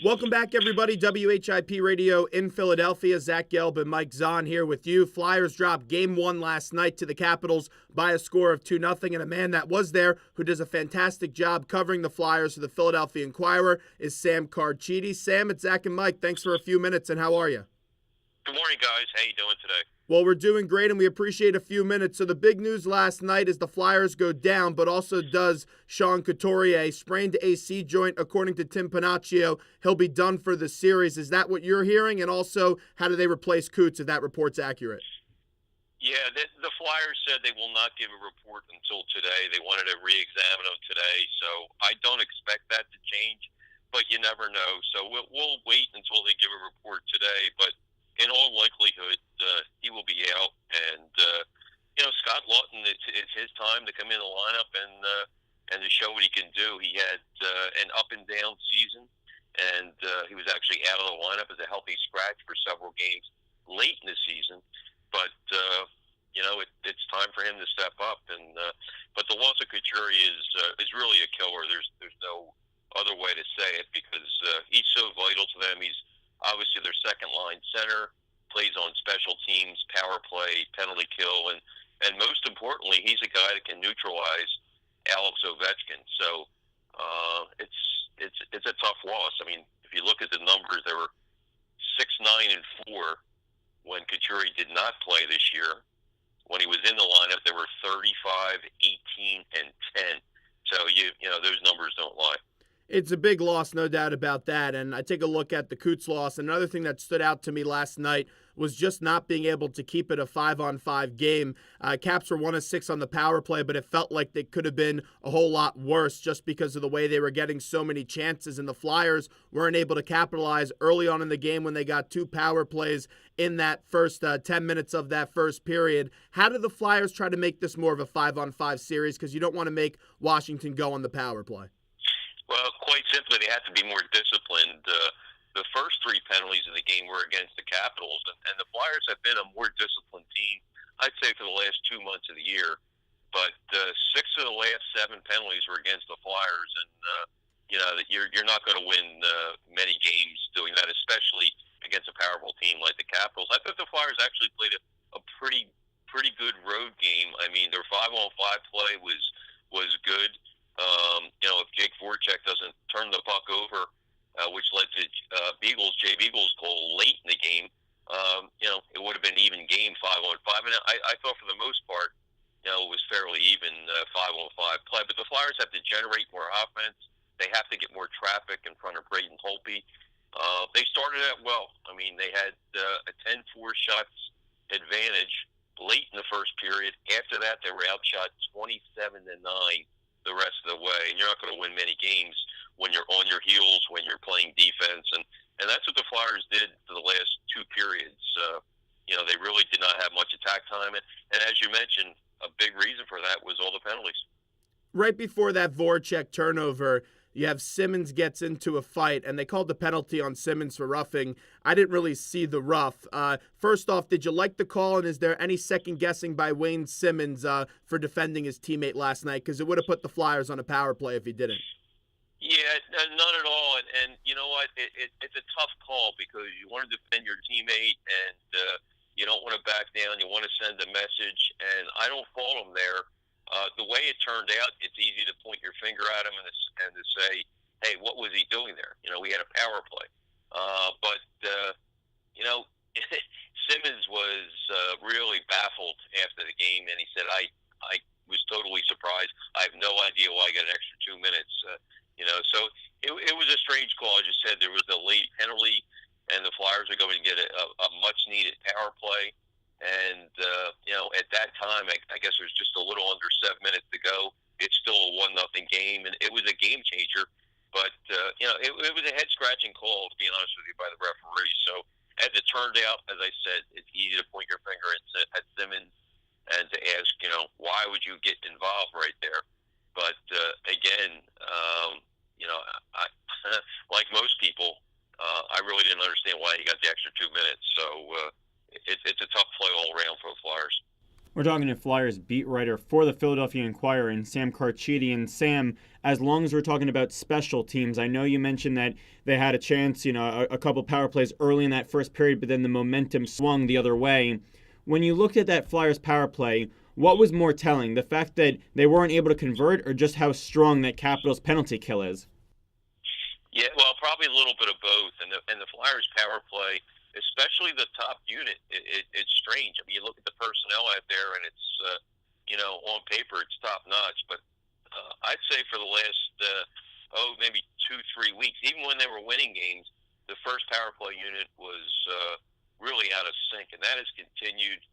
Welcome back, everybody. WHIP Radio in Philadelphia. Zach Gelb and Mike Zahn here with you. Flyers dropped Game 1 last night to the Capitals by a score of 2-0, and a man that was there who does a fantastic job covering the Flyers for the Philadelphia Inquirer is Sam Carchidi. Sam, it's Zach and Mike. Thanks for a few minutes, and how are you? Good morning, guys. How you doing today? Well, we're doing great, and we appreciate a few minutes. So the big news last night is the Flyers go down, but also does Sean Couturier, sprained AC joint, according to Tim Panaccio. He'll be done for the series. Is that what you're hearing? And also, how do they replace Coots, if that report's accurate? Yeah, the Flyers said they will not give a report until today. They wanted to re-examine him today, so I don't expect that to change, but you never know. So we'll wait until they give a report today, but in all likelihood, he will be out. And Scott Lawton, it's his time to come in the lineup and to show what he can do. He had an up and down season, and he was actually out of the lineup as a healthy scratch for several games late in the season. But it's time for him to step up. And but the loss of Couturier is really a killer. There's no other way to say it because he's so vital to them. He's obviously their second line center, plays on special teams, power play, penalty kill, and most importantly, he's a guy that can neutralize Alex Ovechkin. So it's a tough loss. I mean, if you look at the numbers, there were 6-9-4 when Couturier did not play this year. When he was in the lineup, there were 35, 18, and 10. So those numbers don't lie. It's a big loss, no doubt about that. And I take a look at the Coots loss. Another thing that stood out to me last night was just not being able to keep it a 5-on-5 game. Caps were 1 of 6 on the power play, but it felt like they could have been a whole lot worse just because of the way they were getting so many chances. And the Flyers weren't able to capitalize early on in the game when they got 2 power plays in that first 10 minutes of that first period. How do the Flyers try to make this more of a 5-on-5 series? Because you don't want to make Washington go on the power play. Well, quite simply, they have to be more disciplined. The first 3 penalties in the game were against the Capitals, and the Flyers have been a more disciplined team, I'd say, for the last 2 months of the year. But 6 of the last 7 penalties were against the Flyers, and you're not going to win many games doing that, especially against a powerful team like the Capitals. I thought the Flyers actually played a pretty good road game. I mean, their 5-on-5 play was good. If Jake Voracek doesn't turn the puck over, which led to Jay Beagle's goal late in the game, it would have been even game 5-on-5. And I thought for the most part, it was fairly even 5-on-5 play. But the Flyers have to generate more offense. They have to get more traffic in front of Braden Holtby. They started out well. I mean, they had a 10-4 shots advantage late in the first period. After that, they were outshot 27-9. The rest of the way, and you're not going to win many games when you're on your heels, when you're playing defense, and that's what the Flyers did for the last 2 periods. They really did not have much attack time, and as you mentioned, a big reason for that was all the penalties. Right before that Voracek turnover, you have Simmons gets into a fight, and they called the penalty on Simmons for roughing. I didn't really see the rough. First off, did you like the call, and is there any second-guessing by Wayne Simmons for defending his teammate last night? Because it would have put the Flyers on a power play if he didn't. Yeah, none at all. And you know what? It's a tough call because you want to defend your teammate, and you don't want to back down. You want to send a message, and I don't fault him there. The way it turned out, it's easy to point your finger at him and to say, hey, what was he doing there? We had a power play. But Simmons was really baffled after the game, and he said, I was totally surprised. I have no idea why I got an extra 2 minutes. So it was a strange call. As you said, there was a late penalty, and the Flyers are going to get a much-needed power play. And, at that time, I guess there's just a little under 7 minutes to go. It's still a 1-0 game, and it was a game changer. But, it was a head-scratching call, to be honest with you, by the referee. So, as it turned out, as I said, it's easy to point your finger at Simmons and to ask, why would you get involved right there? But, again, I like most people, I really didn't understand why he got the extra 2 minutes. So, it's a tough play all around for the Flyers. We're talking to Flyers beat writer for the Philadelphia Inquirer and Sam Carchidi. And Sam, as long as we're talking about special teams, I know you mentioned that they had a chance, a couple power plays early in that first period, but then the momentum swung the other way. When you looked at that Flyers power play, what was more telling, the fact that they weren't able to convert or just how strong that Capitals penalty kill is? Yeah, well, probably a little bit of both. And the Flyers power play, especially the top unit, it's strange. I mean, you look at the personnel out there, and it's on paper it's top notch. But I'd say for the last maybe 2-3 weeks, even when they were winning games, the first power play unit was really out of sync, and that has continued.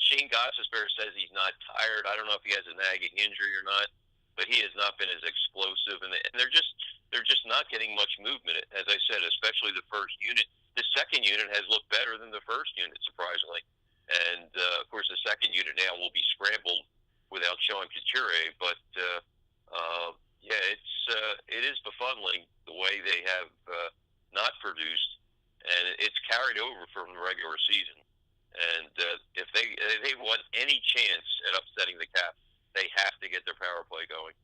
Shane Gostisbehere says he's not tired. I don't know if he has a nagging injury or not, but he has not been as explosive, and they're just not getting much movement. As I said, especially the first unit. The second unit has looked better than the first unit, surprisingly. And, of course, the second unit now will be scrambled without showing Couture. But, it is befuddling the way they have not produced, and it's carried over from the regular season. And if they want any chance at upsetting the Caps, they have to get their power play going.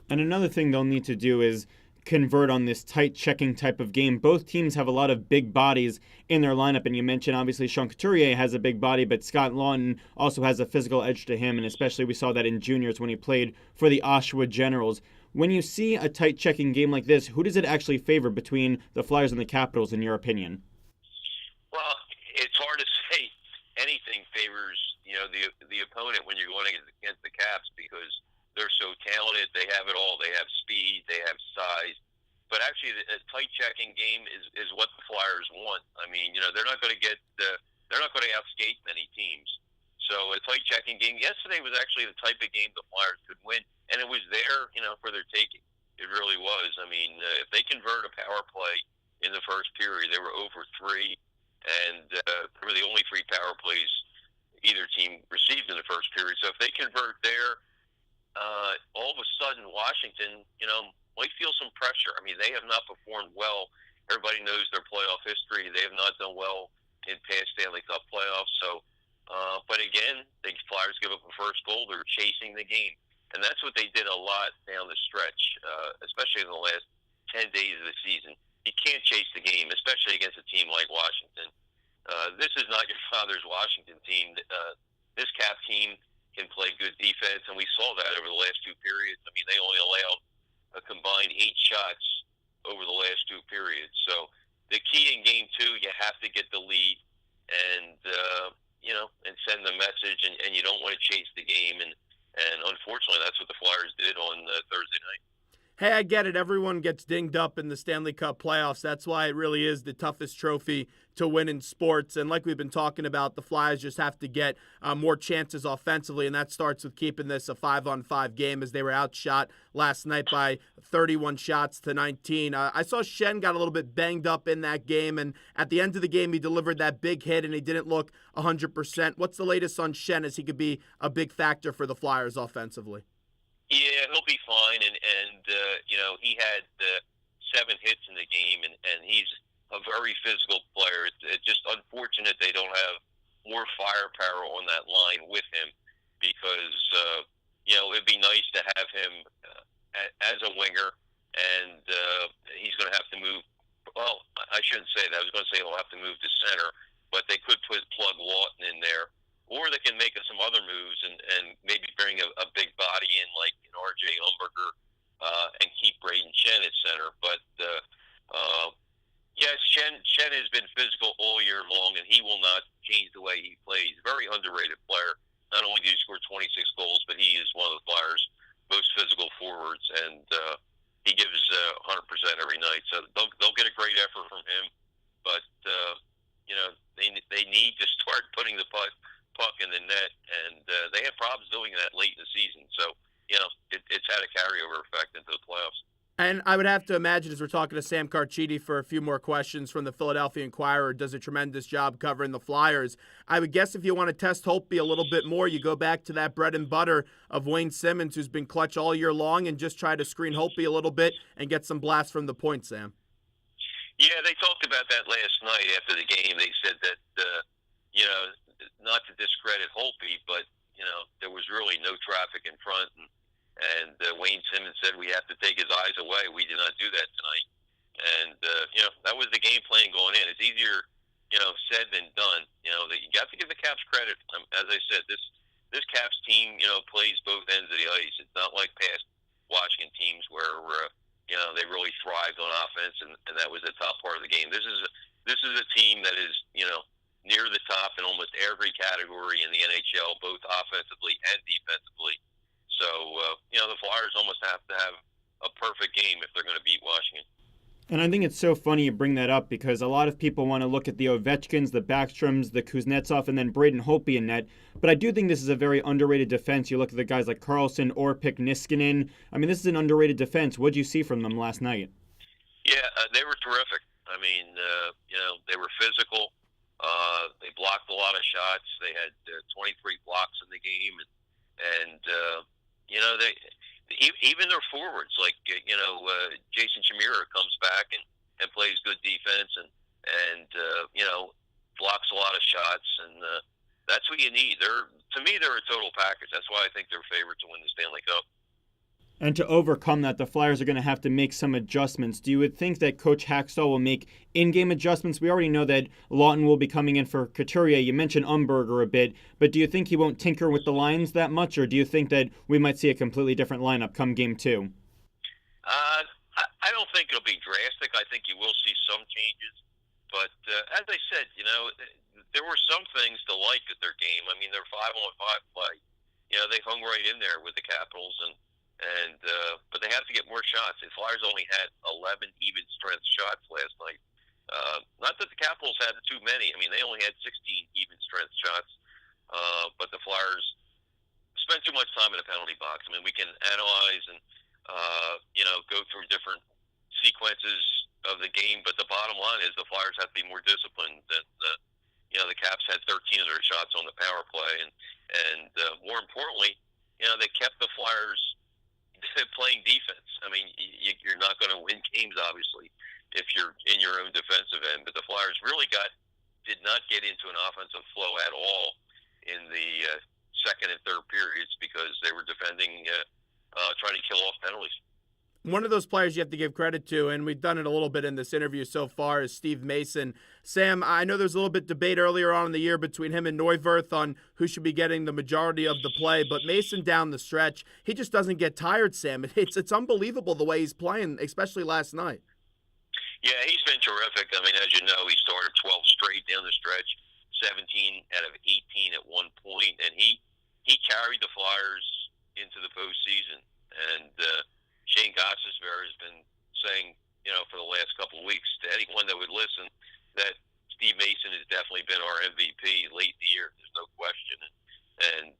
And another thing they'll need to do is convert on this tight checking type of game. Both teams have a lot of big bodies in their lineup, and you mentioned obviously Sean Couturier has a big body, but Scott Laughton also has a physical edge to him, and especially we saw that in juniors when he played for the Oshawa Generals. When you see a tight checking game like this, who does it actually favor between the Flyers and the Capitals, in your opinion? Well, it's hard to say anything favors the opponent when you're going against the Caps, because they're so talented. They have it all. They have speed. They have size. But actually, a tight checking game is what the Flyers want. I mean, they're not going to they're not going to outskate many teams. So a tight checking game. Yesterday was actually the type of game the Flyers could win, and it was there, for their taking. It really was. I mean, if they convert a power play in the first period, they were over 3, and they were the only 3 power plays either team received in the first period. So if they convert there, all of a sudden Washington, might feel some pressure. I mean, they have not performed well. Everybody knows their playoff history. They have not done well in past Stanley Cup playoffs. So, but again, the Flyers give up a first goal. They're chasing the game. And that's what they did a lot down the stretch, especially in the last 10 days of the season. You can't chase the game, especially against a team like Washington. This is not your father's Washington team. This Cap team can play good defense, and we saw that over the last 2 periods. I mean, they only allowed a combined 8 shots over the last 2 periods. So the key in Game 2, you have to get the lead and send the message, and you don't want to chase the game. And unfortunately, that's what the Flyers did on Thursday night. Hey, I get it. Everyone gets dinged up in the Stanley Cup playoffs. That's why it really is the toughest trophy to win in sports. And like we've been talking about, the Flyers just have to get more chances offensively, and that starts with keeping this a 5-on-5 game, as they were outshot last night by 31 shots to 19. I saw Schenn got a little bit banged up in that game, and at the end of the game, he delivered that big hit, and he didn't look 100%. What's the latest on Schenn, as he could be a big factor for the Flyers offensively? Yeah, he'll be fine, and he had 7 hits in the game, and he's a very physical player. It's just unfortunate they don't have more firepower on that line with him, because it'd be nice to have him as a winger, and he's going to have to move. Well, I shouldn't say that. I was going to say he'll have to move to center, but they could plug Laughton in there. Or they can make some other moves and maybe bring a big body in, like R.J. Umberger, and keep Braden Schenn at center. But, Schenn has been physical all year long, and he will not change the way he plays. Very underrated player. Not only did he score 26 goals, but he is one of the Flyers' most physical forwards, and he gives 100% every night. So they'll get a great effort from him. But, they need to start putting the puck in the net, and they had problems doing that late in the season. So, it's had a carryover effect into the playoffs. And I would have to imagine, as we're talking to Sam Carchidi for a few more questions from the Philadelphia Inquirer, does a tremendous job covering the Flyers. I would guess if you want to test Holtby a little bit more, you go back to that bread and butter of Wayne Simmons, who's been clutch all year long, and just try to screen Holtby a little bit and get some blasts from the point, Sam. Yeah, they talked about that last night after the game. They said that, not to discredit Holtby, but there was really no traffic in front, and Wayne Simmons said we have to take his eyes away. We did not do that tonight, and that was the game plan going in. It's easier, said than done. That you got to give the Caps credit. As I said, this Caps team, plays both ends of the ice. It's not like past Washington teams where they really thrived on offense, and that was the top part of the game. This is a team that is near the top in almost every category in the NHL, both offensively and defensively. So, the Flyers almost have to have a perfect game if they're going to beat Washington. And I think it's so funny you bring that up because a lot of people want to look at the Ovechkins, the Backstroms, the Kuznetsov, and then Braden Holtby in net. But I do think this is a very underrated defense. You look at the guys like Karlsson, Orpik, Niskanen. I mean, this is an underrated defense. What did you see from them last night? Yeah, they were terrific. I mean, they were physical. They blocked a lot of shots. They had 23 blocks in the game, and they even their forwards like Jason Chimera comes back and plays good defense and blocks a lot of shots, and that's what you need. To me, they're a total package. That's why I think they're favourites to win the Stanley Cup. And to overcome that, the Flyers are going to have to make some adjustments. Do you think that Coach Hacksaw will make in-game adjustments? We already know that Lawton will be coming in for Couturier. You mentioned Umberger a bit, but do you think he won't tinker with the lines that much, or do you think that we might see a completely different lineup come Game 2? I don't think it'll be drastic. I think you will see some changes. But as I said, there were some things to like at their game. I mean, their 5-on-5 play. They hung right in there with the Capitals, but they have to get more shots. The Flyers only had 11 even strength shots last night. Not that the Capitals had too many. I mean, they only had 16 even strength shots. But the Flyers spent too much time in the penalty box. I mean, we can analyze and go through different sequences of the game, but the bottom line is the Flyers have to be more disciplined. The Caps had 13 of their shots on the power play, and more importantly, they kept the Flyers playing defense. I mean, you're not going to win games, obviously, if you're in your own defensive end. But the Flyers really did not get into an offensive flow at all in the second and third periods because they were defending, trying to kill off penalties. One of those players you have to give credit to, and we've done it a little bit in this interview so far, is Steve Mason. Sam, I know there's a little bit debate earlier on in the year between him and Neuwirth on who should be getting the majority of the play, but Mason down the stretch, he just doesn't get tired, Sam. It's unbelievable the way he's playing, especially last night. Yeah, he's been terrific. I mean, as you know, he started 12 straight down the stretch, 17 out of 18 at one point, and he carried the Flyers into the postseason. And Shane Gostisbehere has been saying, for the last couple of weeks to anyone that would listen, that Steve Mason has definitely been our MVP late in the year. There's no question. And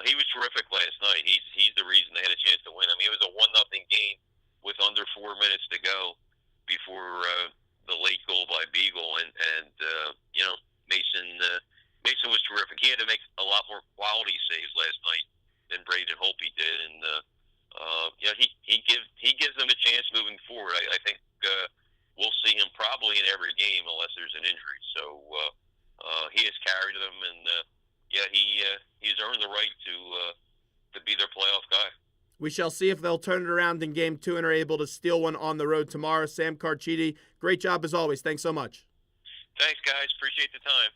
he was terrific last night. He's the reason they had a chance to win. I mean, it was a 1-0 game with under 4 minutes to go before the late goal by Beagle, and Mason was terrific. He had to make a lot more quality saves last night than Braden Holtby did, and he gives them a chance moving forward. I think we'll see him probably in every game unless there's an injury. So he has carried them, and he's earned the right to be their playoff guy. We shall see if they'll turn it around in Game 2 and are able to steal one on the road tomorrow. Sam Carchidi, great job as always. Thanks so much. Thanks, guys. Appreciate the time.